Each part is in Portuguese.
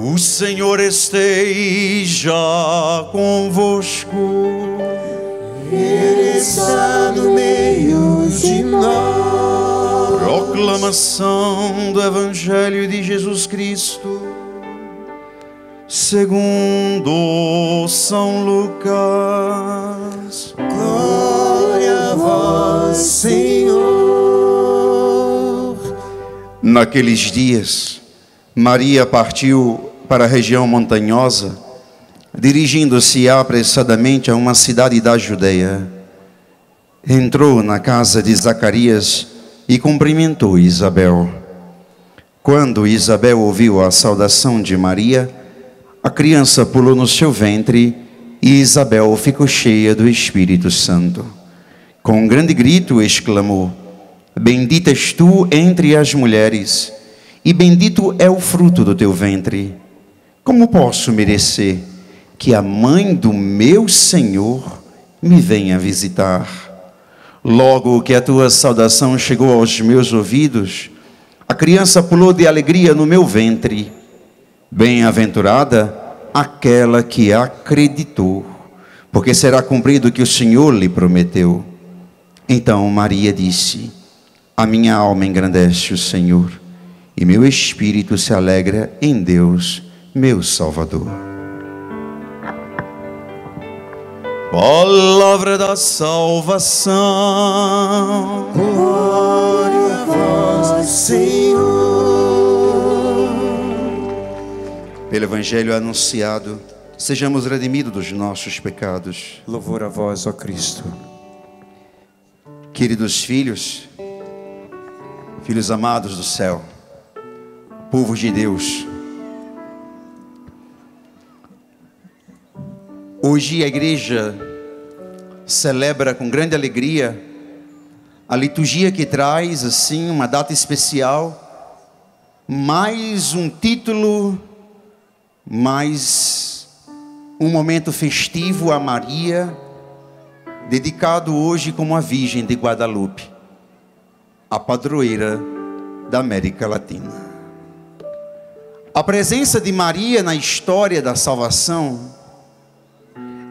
O Senhor esteja convosco. Ele está no meio de nós. Proclamação do Evangelho de Jesus Cristo segundo São Lucas. Glória a vós, Senhor. Naqueles dias, Maria partiu para a região montanhosa, dirigindo-se apressadamente a uma cidade da Judeia. Entrou na casa de Zacarias e cumprimentou Isabel. Quando Isabel ouviu a saudação de Maria, a criança pulou no seu ventre e Isabel ficou cheia do Espírito Santo. Com um grande grito exclamou: Bendita és tu entre as mulheres, e bendito é o fruto do teu ventre. Como posso merecer que a mãe do meu Senhor me venha visitar? Logo que a tua saudação chegou aos meus ouvidos, a criança pulou de alegria no meu ventre. Bem-aventurada aquela que acreditou, porque será cumprido o que o Senhor lhe prometeu. Então Maria disse: A minha alma engrandece o Senhor, e meu espírito se alegra em Deus, meu Salvador. Palavra da salvação. Glória a vós, Senhor. Pelo Evangelho anunciado, sejamos redimidos dos nossos pecados. Louvor a vós, ó Cristo. Queridos filhos, filhos amados do céu, povo de Deus, hoje a igreja celebra com grande alegria a liturgia que traz assim uma data especial, mais um título, mais um momento festivo a Maria, dedicado hoje como a Virgem de Guadalupe, a padroeira da América Latina. A presença de Maria na história da salvação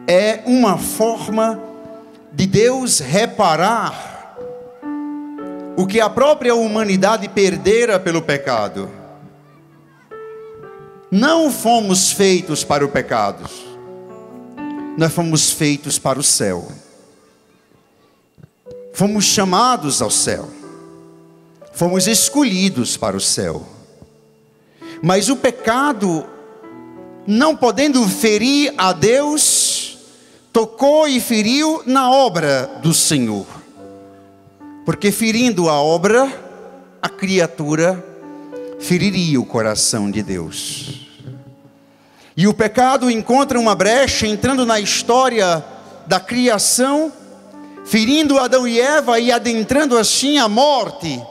é uma forma de Deus reparar o que a própria humanidade perdera pelo pecado. Não fomos feitos para o pecado, nós fomos feitos para o céu. Fomos chamados ao céu, fomos escolhidos para o céu. Mas o pecado, não podendo ferir a Deus, tocou e feriu na obra do Senhor. Porque ferindo a obra, a criatura feriria o coração de Deus. E o pecado encontra uma brecha entrando na história da criação, ferindo Adão e Eva e adentrando assim a morte,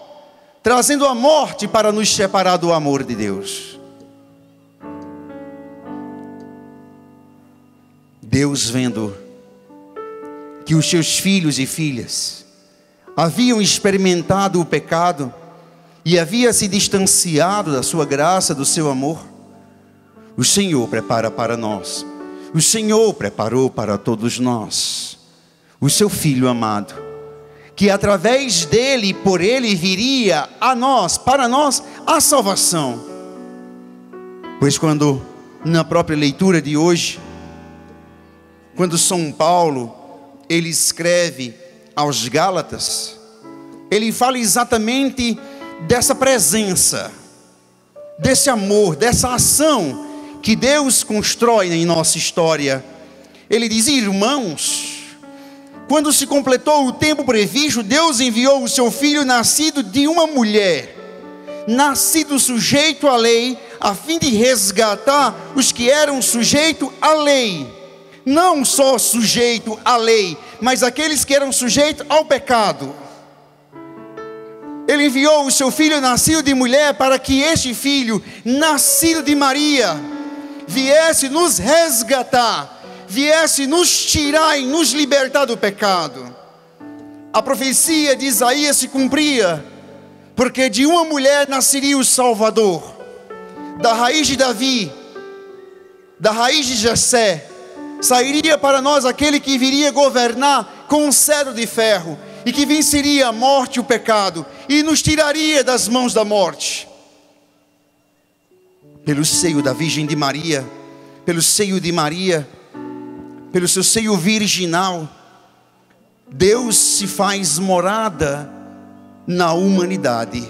trazendo a morte para nos separar do amor de Deus. Deus, vendo que os seus filhos e filhas haviam experimentado o pecado e havia se distanciado da sua graça, do seu amor, o Senhor prepara para nós, o Senhor preparou para todos nós o seu Filho amado, que através dele e por ele viria a nós, para nós, a salvação. Pois quando na própria leitura de hoje, quando São Paulo ele escreve aos Gálatas, ele fala exatamente dessa presença, desse amor, dessa ação que Deus constrói em nossa história. Ele diz: irmãos, quando se completou o tempo previsto, Deus enviou o seu Filho nascido de uma mulher, nascido sujeito à lei, a fim de resgatar os que eram sujeitos à lei. Não só sujeito à lei, mas aqueles que eram sujeitos ao pecado. Ele enviou o seu Filho nascido de mulher para que este Filho, nascido de Maria, viesse nos resgatar, viesse nos tirar e nos libertar do pecado. A profecia de Isaías se cumpria, porque de uma mulher nasceria o Salvador, da raiz de Davi, Da raiz de Jessé sairia para nós aquele que viria governar com um cetro de ferro, e que venceria a morte e o pecado, e nos tiraria das mãos da morte. Pelo seio da Virgem de Maria, pelo seio de Maria, pelo seu seio virginal, Deus se faz morada na humanidade.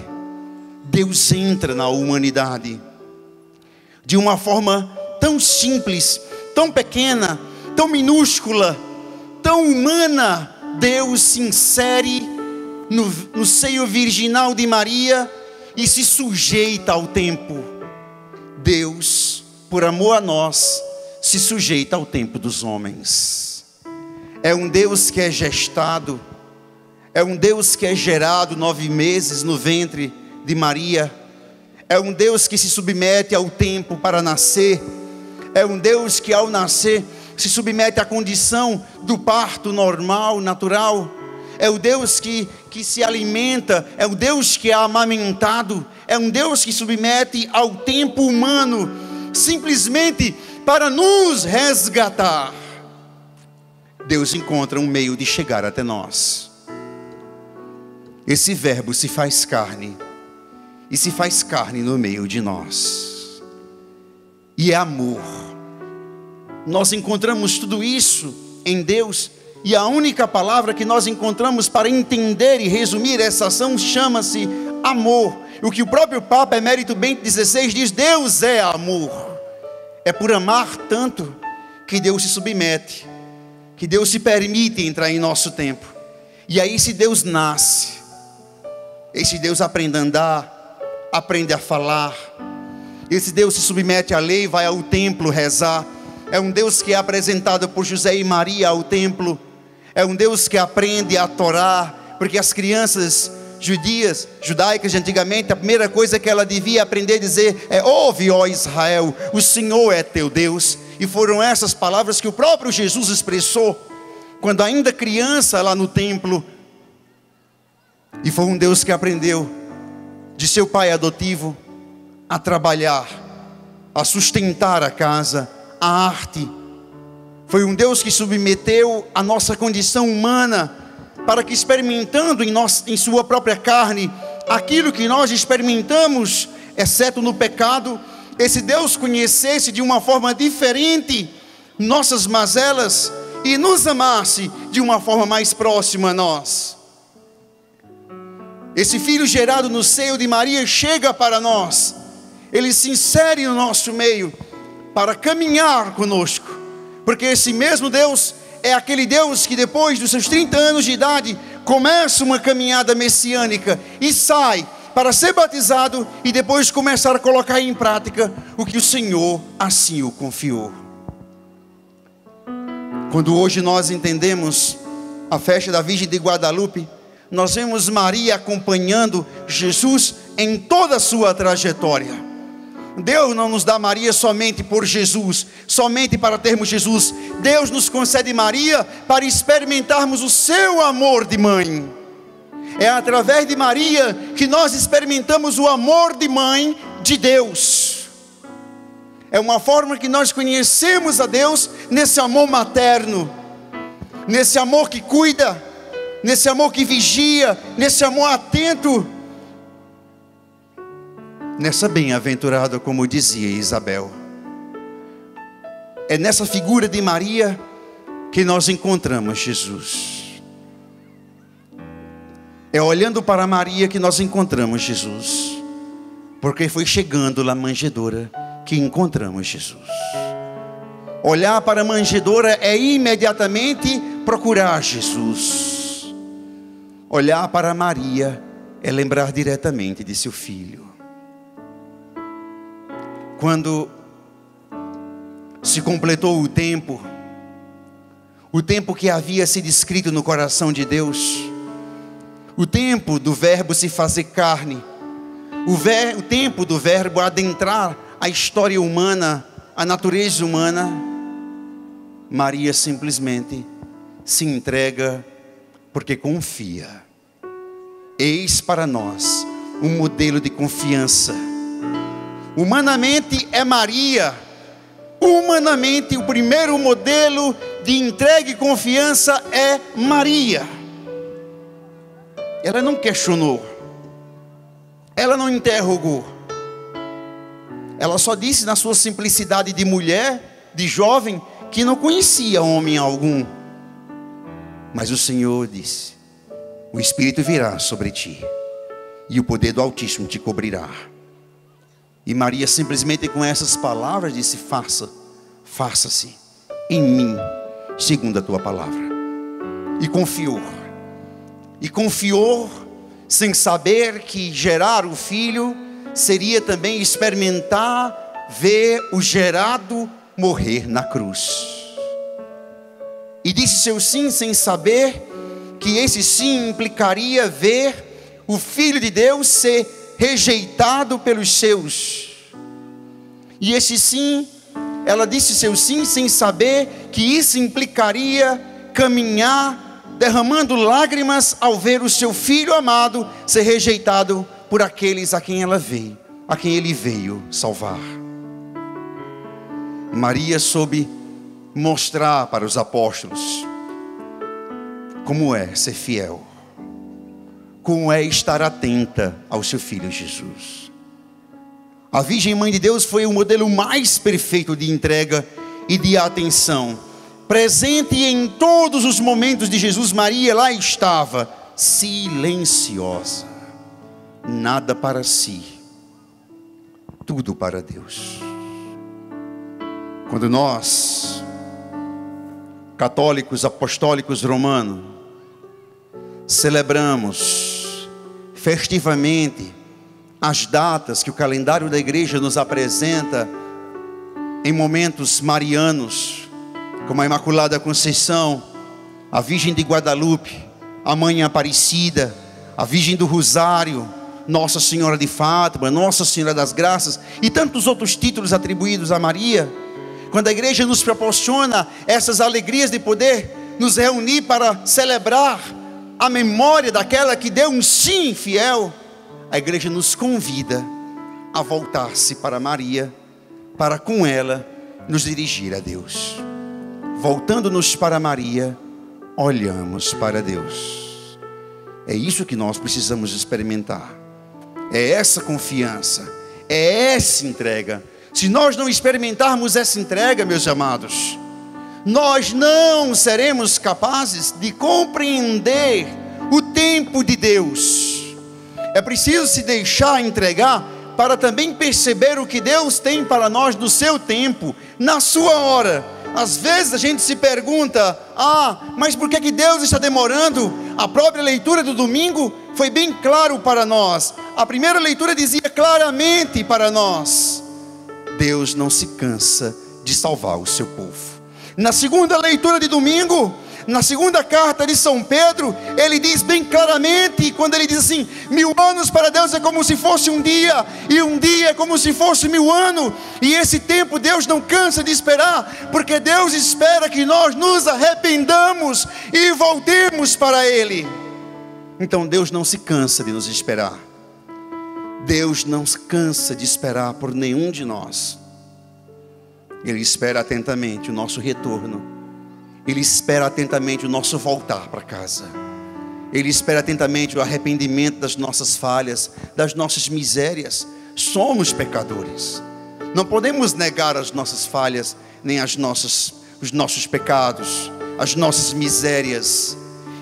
Deus entra na humanidade de uma forma tão simples, tão pequena, tão minúscula, tão humana. Deus se insere no seio virginal de Maria e se sujeita ao tempo. Deus, por amor a nós, se sujeita ao tempo dos homens. É um Deus que é gestado, é um Deus que é gerado 9 meses no ventre de Maria, é um Deus que se submete ao tempo para nascer, é um Deus que ao nascer se submete à condição do parto normal, natural. É o Deus que se alimenta, é o Deus que é amamentado, é um Deus que submete ao tempo humano, simplesmente para nos resgatar. Deus encontra um meio de chegar até nós. Esse verbo se faz carne, e se faz carne no meio de nós, e é amor. Nós encontramos tudo isso em Deus, e a única palavra que nós encontramos para entender e resumir essa ação chama-se amor. O que o próprio Papa Emérito Bento XVI diz: Deus é amor. É por amar tanto que Deus se submete, que Deus se permite entrar em nosso tempo. E aí esse Deus nasce, esse Deus aprende a andar, aprende a falar, esse Deus se submete à lei, vai ao templo rezar. É um Deus que é apresentado por José e Maria ao templo. É um Deus que aprende a Torá, porque as crianças judaicas de antigamente, a primeira coisa que ela devia aprender a dizer é: ouve, ó Israel, o Senhor é teu Deus. E foram essas palavras que o próprio Jesus expressou quando ainda criança lá no templo. E foi um Deus que aprendeu de seu pai adotivo a trabalhar, a sustentar a casa, a arte. Foi um Deus que submeteu a nossa condição humana, para que, experimentando em sua própria carne aquilo que nós experimentamos, exceto no pecado, esse Deus conhecesse de uma forma diferente nossas mazelas e nos amasse de uma forma mais próxima a nós. Esse filho gerado no seio de Maria chega para nós, ele se insere no nosso meio para caminhar conosco, porque esse mesmo Deus é aquele Deus que depois dos seus 30 anos de idade começa uma caminhada messiânica e sai para ser batizado e depois começar a colocar em prática o que o Senhor assim o confiou. Quando hoje nós entendemos a festa da Virgem de Guadalupe, nós vemos Maria acompanhando Jesus em toda a sua trajetória. Deus não nos dá Maria somente por Jesus, somente para termos Jesus. Deus nos concede Maria para experimentarmos o seu amor de mãe. É através de Maria que nós experimentamos o amor de mãe de Deus. É uma forma que nós conhecemos a Deus nesse amor materno, nesse amor que cuida, nesse amor que vigia, nesse amor atento, nessa bem-aventurada, como dizia Isabel. É nessa figura de Maria que nós encontramos Jesus. É olhando para Maria que nós encontramos Jesus, porque foi chegando na manjedoura que encontramos Jesus. Olhar para a manjedoura é imediatamente procurar Jesus. Olhar para Maria é lembrar diretamente de seu filho. Quando se completou o tempo que havia sido escrito no coração de Deus, o tempo do verbo se fazer carne, o tempo do verbo adentrar a história humana, a natureza humana, Maria simplesmente se entrega porque confia. Eis para nós um modelo de confiança. Humanamente é Maria Humanamente, o primeiro modelo de entrega e confiança é Maria. Ela não questionou, ela não interrogou, ela só disse na sua simplicidade de mulher, de jovem, que não conhecia homem algum. Mas o Senhor disse: o Espírito virá sobre ti, e o poder do Altíssimo te cobrirá. E Maria simplesmente com essas palavras disse: faça-se em mim, segundo a tua palavra. E confiou, sem saber que gerar o filho seria também experimentar ver o gerado morrer na cruz. E disse seu sim sem saber que esse sim implicaria ver o Filho de Deus ser rejeitado pelos seus. E esse sim, ela disse seu sim sem saber que isso implicaria caminhar derramando lágrimas ao ver o seu filho amado ser rejeitado por aqueles a quem ele veio salvar. Maria soube mostrar para os apóstolos como é ser fiel, como é estar atenta ao seu filho Jesus. A Virgem Mãe de Deus foi o modelo mais perfeito de entrega e de atenção. Presente em todos os momentos de Jesus, Maria lá estava, silenciosa, nada para si, tudo para Deus. Quando nós, católicos, apostólicos romanos, celebramos festivamente as datas que o calendário da igreja nos apresenta em momentos marianos, como a Imaculada Conceição, a Virgem de Guadalupe, a Mãe Aparecida, a Virgem do Rosário, Nossa Senhora de Fátima, Nossa Senhora das Graças e tantos outros títulos atribuídos a Maria. Quando a igreja nos proporciona essas alegrias de poder nos reunir para celebrar a memória daquela que deu um sim fiel, a igreja nos convida a voltar-se para Maria, para com ela nos dirigir a Deus. Voltando-nos para Maria, olhamos para Deus. É isso que nós precisamos experimentar. É essa confiança, é essa entrega. Se nós não experimentarmos essa entrega, meus amados, nós não seremos capazes de compreender o tempo de Deus. É preciso se deixar entregar para também perceber o que Deus tem para nós no seu tempo, na sua hora. Às vezes a gente se pergunta: mas por que Deus está demorando? A própria leitura do domingo foi bem claro para nós. A primeira leitura dizia claramente para nós: Deus não se cansa de salvar o seu povo. Na segunda leitura de domingo, na segunda carta de São Pedro, ele diz bem claramente, quando ele diz assim: 1000 anos para Deus é como se fosse um dia, e um dia é como se fosse 1000 anos. E esse tempo Deus não cansa de esperar, porque Deus espera que nós nos arrependamos e voltemos para Ele. Então Deus não se cansa de nos esperar. Deus não se cansa de esperar por nenhum de nós. Ele espera atentamente o nosso retorno. Ele espera atentamente o nosso voltar para casa. Ele espera atentamente o arrependimento das nossas falhas, das nossas misérias. Somos pecadores. Não podemos negar as nossas falhas, nem os nossos pecados, as nossas misérias.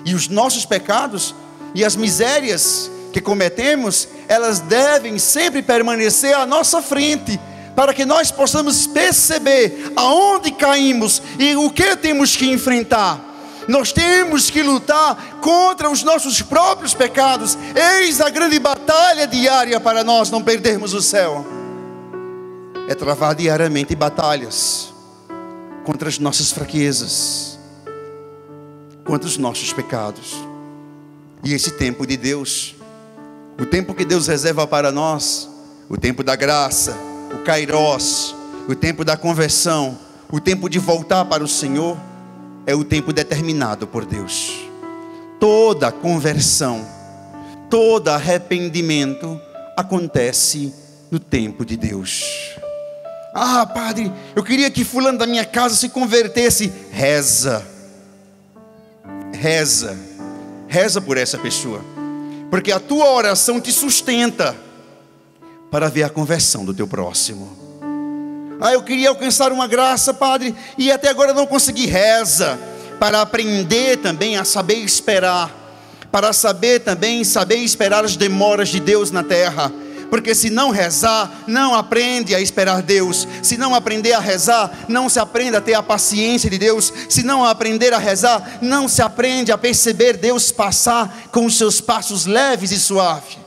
E os nossos pecados e as misérias que cometemos, elas devem sempre permanecer à nossa frente, para que nós possamos perceber aonde caímos e o que temos que enfrentar. Nós temos que lutar contra os nossos próprios pecados. Eis a grande batalha diária para nós não perdermos o céu. É travar diariamente batalhas contra as nossas fraquezas, contra os nossos pecados. E esse tempo de Deus, o tempo que Deus reserva para nós, o tempo da graça, o Kairos, o tempo da conversão, o tempo de voltar para o Senhor, é o tempo determinado por Deus. Toda conversão, todo arrependimento acontece no tempo de Deus. Ah, padre, eu queria que fulano da minha casa se convertesse. Reza. Reza. Reza por essa pessoa, porque a tua oração te sustenta para ver a conversão do teu próximo. Ah, eu queria alcançar uma graça, padre, e até agora não consegui. Reza para aprender também a saber esperar, para saber também esperar as demoras de Deus na terra. Porque se não rezar, não aprende a esperar Deus. Se não aprender a rezar, não se aprende a ter a paciência de Deus. Se não aprender a rezar, não se aprende a perceber Deus passar com os seus passos leves e suaves.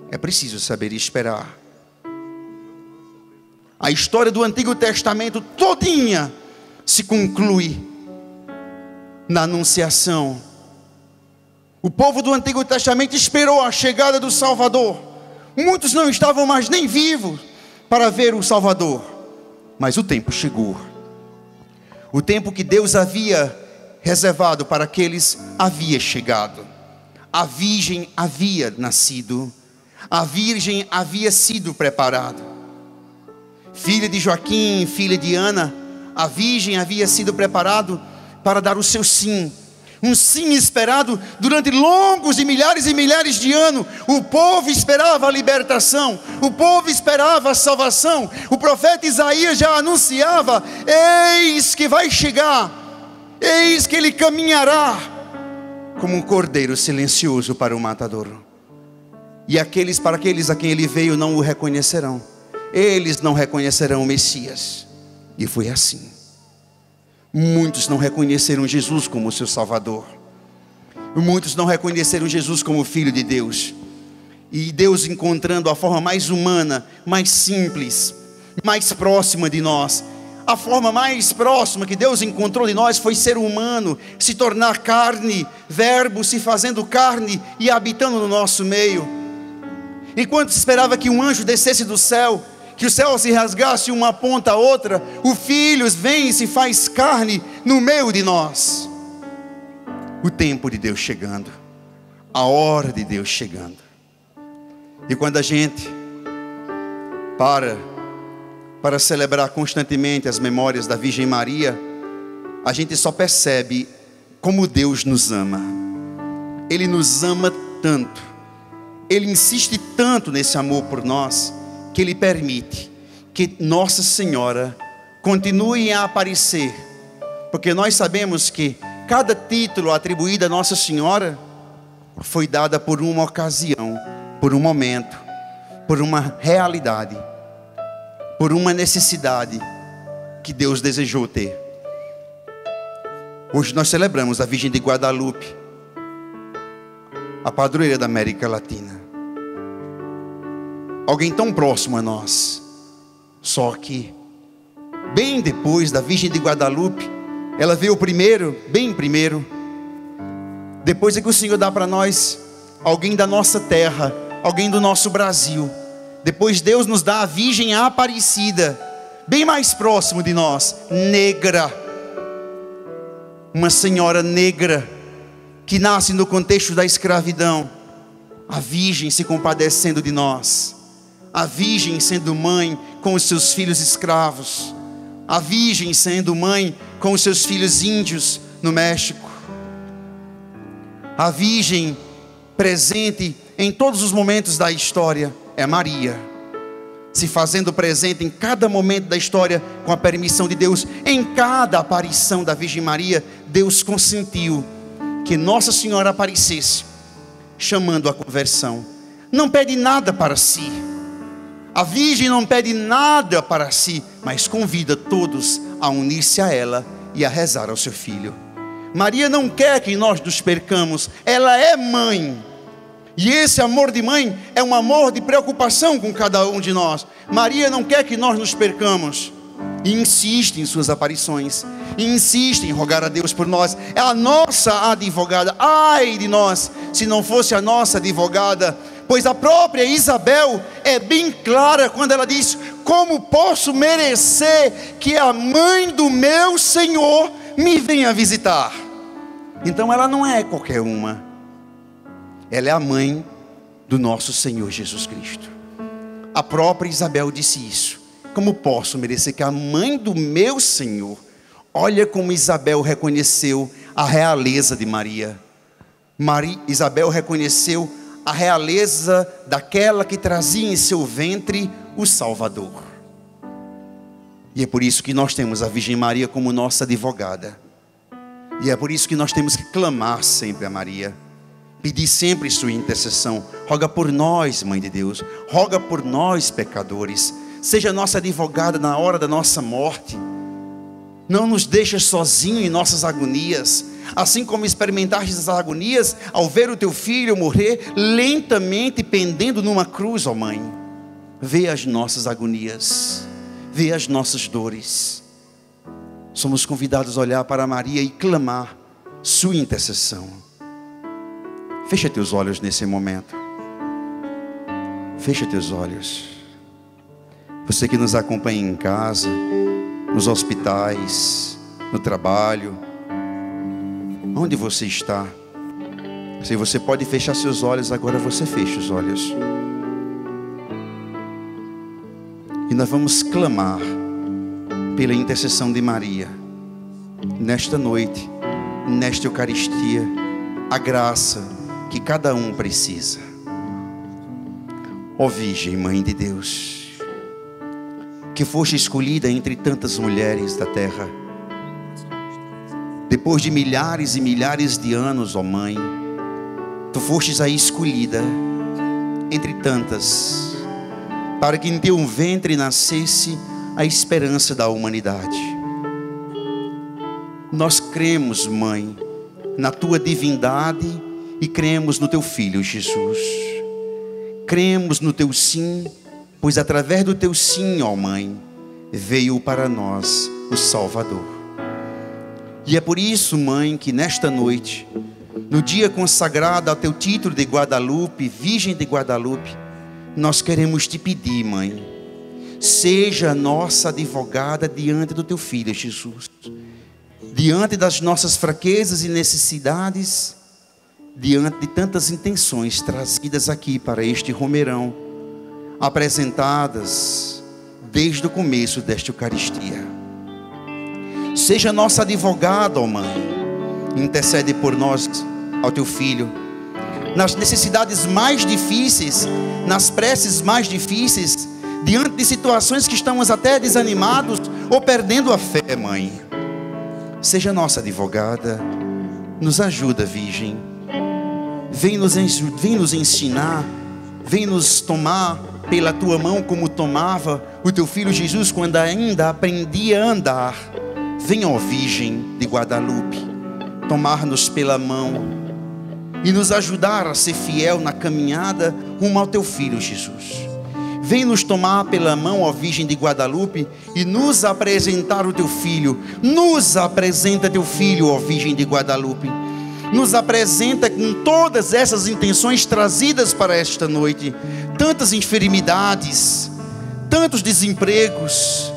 É preciso saber esperar. A história do Antigo Testamento todinha se conclui na anunciação. O povo do Antigo Testamento esperou a chegada do Salvador. Muitos não estavam mais nem vivos para ver o Salvador, mas o tempo chegou. O tempo que Deus havia reservado para aqueles havia chegado. A virgem havia nascido, a virgem havia sido preparada. Filha de Joaquim, filha de Ana, a virgem havia sido preparada para dar o seu sim. Um sim esperado durante longos e milhares de anos. O povo esperava a libertação, o povo esperava a salvação. O profeta Isaías já anunciava: eis que vai chegar, eis que ele caminhará como um cordeiro silencioso para o matadouro. E para aqueles a quem ele veio não o reconhecerão. Eles não reconhecerão o Messias. E foi assim. Muitos não reconheceram Jesus como seu Salvador. Muitos não reconheceram Jesus como Filho de Deus. E Deus, encontrando a forma mais humana, mais simples, mais próxima de nós. A forma mais próxima que Deus encontrou de nós foi ser humano, se tornar carne, verbo se fazendo carne e habitando no nosso meio. Enquanto se esperava que um anjo descesse do céu, que o céu se rasgasse uma ponta a outra, o Filho vem e se faz carne no meio de nós. O tempo de Deus chegando, a hora de Deus chegando. E quando a gente para celebrar constantemente as memórias da Virgem Maria, a gente só percebe como Deus nos ama. Ele nos ama tanto, Ele insiste tanto nesse amor por nós, que Ele permite que Nossa Senhora continue a aparecer, porque nós sabemos que cada título atribuído a Nossa Senhora foi dada por uma ocasião, por um momento, por uma realidade, por uma necessidade que Deus desejou ter. Hoje nós celebramos a Virgem de Guadalupe, a padroeira da América Latina. Alguém tão próximo a nós. Só que bem depois da Virgem de Guadalupe, ela veio primeiro, bem primeiro. Depois é que o Senhor dá para nós alguém da nossa terra, alguém do nosso Brasil. Depois Deus nos dá a Virgem Aparecida, bem mais próximo de nós, negra. Uma senhora negra que nasce no contexto da escravidão. A Virgem se compadecendo de nós. A Virgem sendo mãe com os seus filhos escravos. A Virgem sendo mãe com os seus filhos índios no México. A Virgem presente em todos os momentos da história é Maria, se fazendo presente em cada momento da história com a permissão de Deus. Em cada aparição da Virgem Maria, Deus consentiu que Nossa Senhora aparecesse, chamando a conversão. Não pede nada para si. A Virgem não pede nada para si, mas convida todos a unir-se a ela e a rezar ao seu Filho. Maria não quer que nós nos percamos. Ela é mãe. E esse amor de mãe é um amor de preocupação com cada um de nós. Maria não quer que nós nos percamos. E insiste em suas aparições. E insiste em rogar a Deus por nós. É a nossa advogada. Ai de nós, se não fosse a nossa advogada. Pois a própria Isabel é bem clara quando ela diz: como posso merecer que a mãe do meu Senhor me venha visitar? Então ela não é qualquer uma. Ela é a mãe do nosso Senhor Jesus Cristo. A própria Isabel disse isso. como posso merecer que a mãe do meu Senhor... Olha como Isabel reconheceu a realeza de Maria. Isabel reconheceu a realeza daquela que trazia em seu ventre o Salvador. E é por isso que nós temos a Virgem Maria como nossa advogada. E é por isso que nós temos que clamar sempre a Maria, pedir sempre sua intercessão. Roga por nós, Mãe de Deus, roga por nós, pecadores. Seja nossa advogada na hora da nossa morte. Não nos deixa sozinho em nossas agonias. Assim como experimentaste as agonias ao ver o teu filho morrer lentamente pendendo numa cruz, ó Mãe. Vê as nossas agonias, vê as nossas dores. Somos convidados a olhar para Maria e clamar sua intercessão. Fecha teus olhos nesse momento. Fecha teus olhos. Você que nos acompanha em casa, nos hospitais, no trabalho, onde você está. Se você pode fechar seus olhos, agora você fecha os olhos. E nós vamos clamar pela intercessão de Maria, nesta noite, nesta Eucaristia, a graça que cada um precisa. Ó Virgem, Mãe de Deus, que foste escolhida entre tantas mulheres da terra, depois de milhares e milhares de anos, ó Mãe, tu fostes a escolhida entre tantas, para que em teu ventre nascesse a esperança da humanidade. Nós cremos, Mãe, na tua divindade e cremos no teu Filho Jesus. Cremos no teu sim, pois através do teu sim, ó Mãe, veio para nós o Salvador. E é por isso, Mãe, que nesta noite, no dia consagrado ao teu título de Guadalupe, Virgem de Guadalupe, nós queremos te pedir, Mãe, seja a nossa advogada diante do teu Filho Jesus, diante das nossas fraquezas e necessidades, diante de tantas intenções trazidas aqui para este romeirão, apresentadas desde o começo desta Eucaristia. Seja nossa advogada, ó Mãe, intercede por nós ao teu Filho, nas necessidades mais difíceis, nas preces mais difíceis, diante de situações que estamos até desanimados ou perdendo a fé, Mãe. Seja nossa advogada, nos ajuda, Virgem, vem nos ensinar, vem nos tomar pela tua mão como tomava o teu Filho Jesus quando ainda aprendia a andar. Vem, ó Virgem de Guadalupe, tomar-nos pela mão e nos ajudar a ser fiel na caminhada rumo ao teu Filho Jesus. Vem nos tomar pela mão, ó Virgem de Guadalupe, e nos apresentar o teu Filho. Nos apresenta teu Filho, ó Virgem de Guadalupe. Nos apresenta com todas essas intenções trazidas para esta noite. Tantas enfermidades, tantos desempregos,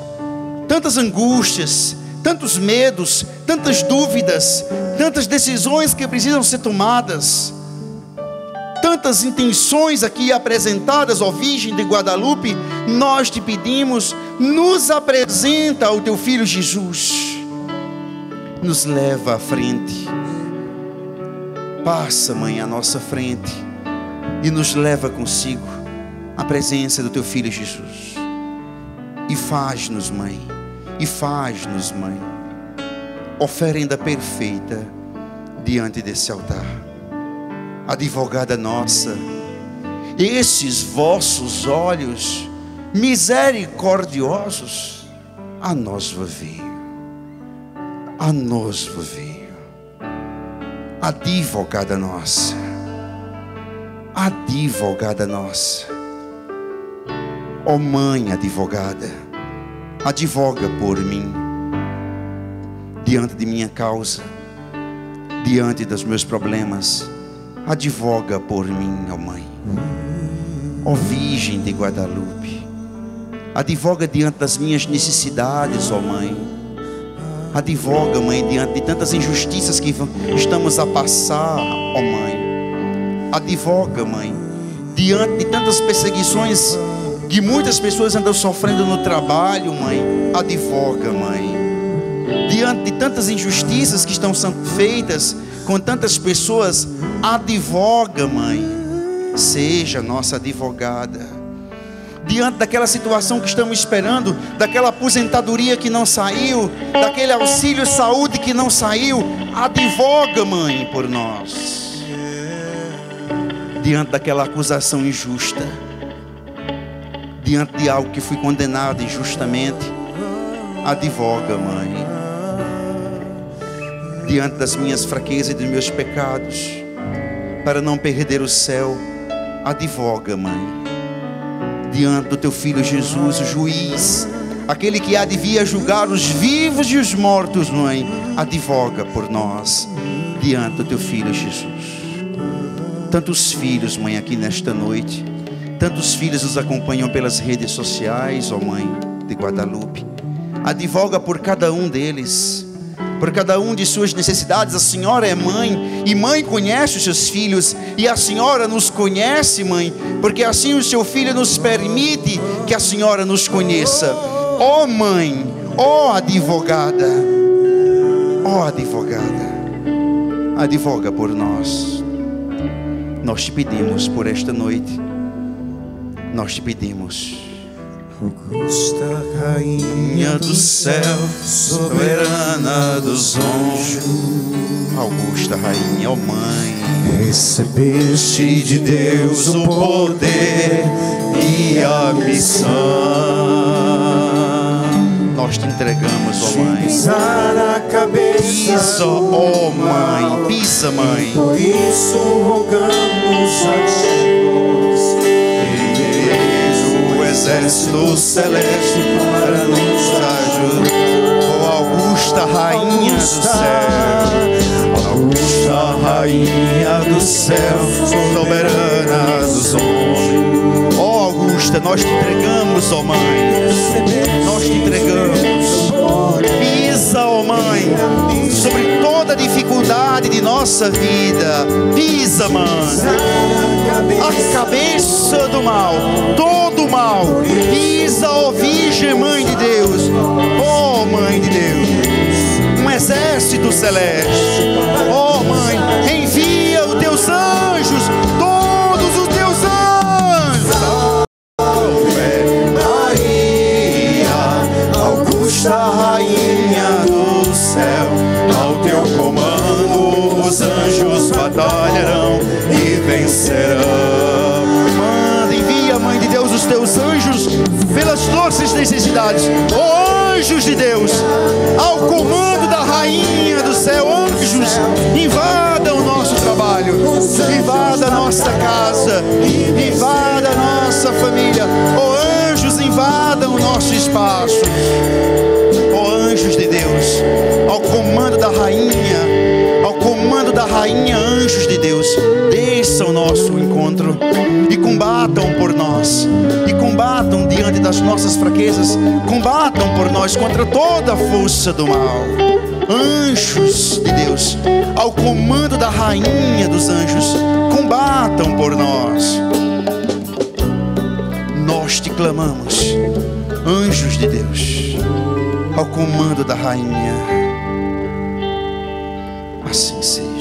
tantas angústias, tantos medos, tantas dúvidas, tantas decisões que precisam ser tomadas, tantas intenções aqui apresentadas, ó Virgem de Guadalupe. Nós te pedimos, nos apresenta ao teu Filho Jesus, nos leva à frente, passa, Mãe, à nossa frente e nos leva consigo à presença do teu Filho Jesus, e faz-nos, Mãe, oferenda perfeita diante desse altar. Advogada nossa, esses vossos olhos misericordiosos a nós veio. Advogada nossa, ó Mãe advogada, advoga por mim, diante de minha causa, diante dos meus problemas. Advoga por mim, ó Mãe. Ó Virgem de Guadalupe, advoga diante das minhas necessidades, ó Mãe. Advoga, Mãe, diante de tantas injustiças que estamos a passar, ó Mãe. Advoga, Mãe, diante de tantas perseguições que muitas pessoas andam sofrendo no trabalho, Mãe. Advoga, Mãe. Diante de tantas injustiças que estão sendo feitas com tantas pessoas, advoga, Mãe. Seja nossa advogada. Diante daquela situação que estamos esperando, daquela aposentadoria que não saiu, daquele auxílio saúde que não saiu, advoga, Mãe, por nós. Diante daquela acusação injusta, diante de algo que fui condenado injustamente, advoga, Mãe. Diante das minhas fraquezas e dos meus pecados, para não perder o céu, advoga, Mãe. Diante do teu Filho Jesus, o juiz, aquele que há de vir a julgar os vivos e os mortos, Mãe, advoga por nós, diante do teu Filho Jesus. Tantos filhos, Mãe, aqui nesta noite, tantos filhos nos acompanham pelas redes sociais, ó Mãe de Guadalupe. Advoga por cada um deles, por cada um de suas necessidades. A Senhora é mãe, e mãe conhece os seus filhos, e a Senhora nos conhece, Mãe, porque assim o seu Filho nos permite que a Senhora nos conheça. Ó Mãe, ó advogada, advoga por nós. Nós te pedimos por esta noite, nós te pedimos. Augusta Rainha do céu, soberana dos anjos, Augusta Rainha, ó Mãe, recebeste de Deus o poder e a missão. Nós te entregamos, ó Mãe. Pisar a cabeça, Pisa, ó Mãe, pisa, Mãe. por isso rogamos a Deus, O exército celeste para nos ajudar. Ó Augusta Rainha do céu, Augusta Rainha do céu, soberana dos homens. Ó Augusta, nós te entregamos, ó Mãe. Nós te entregamos. Pisa, ó Mãe, sobre toda dificuldade de nossa vida. Pisa, Mãe, a cabeça do mal, todo o mal. Pisa, ó Virgem Mãe de Deus, ó Mãe de Deus. Um exército celeste, ó Mãe, envia os teus anjos, todos os teus anjos. Augusta Rainha do céu, ao teu comando os anjos batalharão e vencerão. Manda, envia, Mãe de Deus, os teus anjos pelas nossas necessidades. Ó anjos de Deus, ao comando da Rainha do céu, anjos, invadam o nosso trabalho, invada a nossa casa, invada a nossa família. Ó anjos, invadam o nosso espaço. Ó anjos de Deus, ao comando da Rainha, anjos de Deus, desçam ao nosso encontro e combatam por nós, e combatam diante das nossas fraquezas, combatam por nós contra toda a força do mal. Anjos de Deus, ao comando da Rainha dos anjos, combatam por nós. Nós te clamamos, anjos de Deus, ao comando da Rainha. Assim seja.